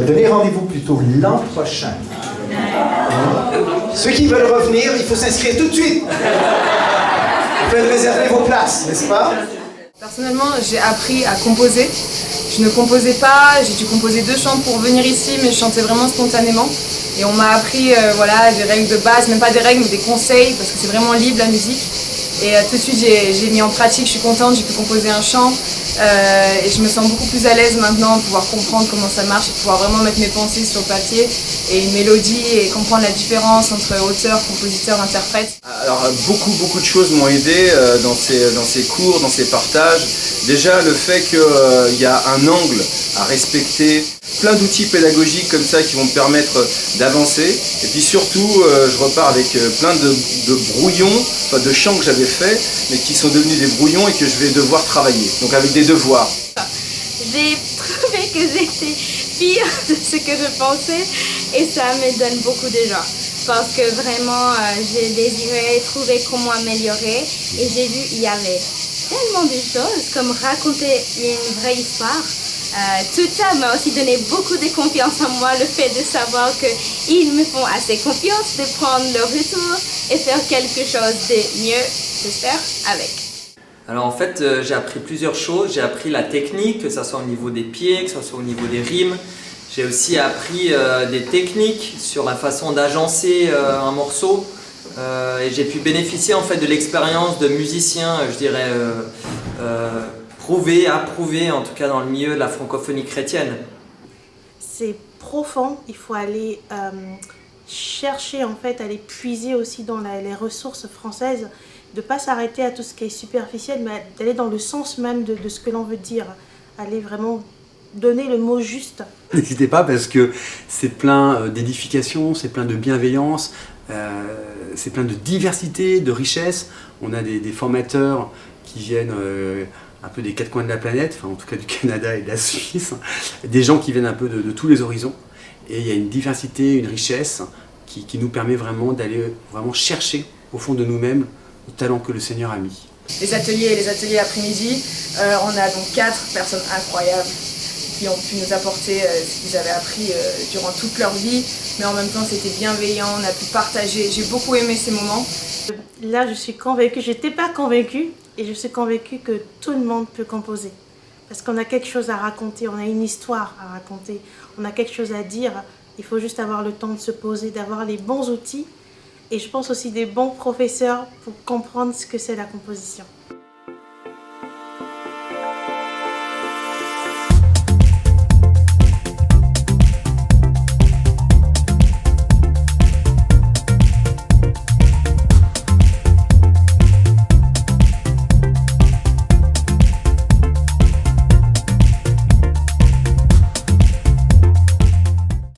Donnez rendez-vous plutôt l'an prochain. Ceux qui veulent revenir, il faut s'inscrire tout de suite. Vous pouvez réserver vos places, n'est-ce pas? Personnellement, j'ai appris à composer. Je ne composais pas, j'ai dû composer 2 chants pour venir ici, mais je chantais vraiment spontanément. Et on m'a appris voilà, des règles de base, même pas des règles, mais des conseils, parce que c'est vraiment libre la musique. Et tout de suite, j'ai mis en pratique, je suis contente, j'ai pu composer un chant. Et je me sens beaucoup plus à l'aise maintenant de pouvoir comprendre comment ça marche et de pouvoir vraiment mettre mes pensées sur le papier et une mélodie et comprendre la différence entre auteur, compositeur, interprète. Alors beaucoup de choses m'ont aidé dans ces cours, dans ces partages. Déjà le fait qu'il y a un angle à respecter, plein d'outils pédagogiques comme ça qui vont me permettre d'avancer. Et puis surtout, je repars avec plein de brouillons, enfin de chants que j'avais faits, mais qui sont devenus des brouillons et que je vais devoir travailler. Donc avec des devoirs. J'ai trouvé que j'étais pire de ce que je pensais et ça me donne beaucoup de joie. Parce que vraiment, j'ai désiré trouver comment améliorer et j'ai vu qu'il y avait tellement de choses, comme raconter une vraie histoire. Tout ça m'a aussi donné beaucoup de confiance en moi, le fait de savoir qu'ils me font assez confiance, de prendre leur retour et faire quelque chose de mieux, j'espère, avec. Alors en fait, j'ai appris plusieurs choses. J'ai appris la technique, que ce soit au niveau des pieds, que ce soit au niveau des rimes. J'ai aussi appris des techniques sur la façon d'agencer un morceau. Et j'ai pu bénéficier en fait de l'expérience de musiciens, je dirais, approuvés en tout cas dans le milieu de la francophonie chrétienne. C'est profond, il faut aller chercher en fait, aller puiser aussi dans les ressources françaises, de ne pas s'arrêter à tout ce qui est superficiel, mais d'aller dans le sens même de ce que l'on veut dire, aller vraiment donner le mot juste. N'hésitez pas parce que c'est plein d'édification, c'est plein de bienveillance, c'est plein de diversité, de richesse. On a des formateurs qui viennent un peu des 4 coins de la planète, enfin en tout cas du Canada et de la Suisse, des gens qui viennent un peu de tous les horizons. Et il y a une diversité, une richesse qui nous permet vraiment d'aller vraiment chercher au fond de nous-mêmes le talent que le Seigneur a mis. Les ateliers après-midi, on a donc 4 personnes incroyables qui ont pu nous apporter ce qu'ils avaient appris durant toute leur vie, mais en même temps c'était bienveillant, on a pu partager, j'ai beaucoup aimé ces moments. Là je suis convaincue, j'étais pas convaincue et je suis convaincue que tout le monde peut composer. Parce qu'on a quelque chose à raconter, on a une histoire à raconter, on a quelque chose à dire, il faut juste avoir le temps de se poser, d'avoir les bons outils et je pense aussi des bons professeurs pour comprendre ce que c'est la composition.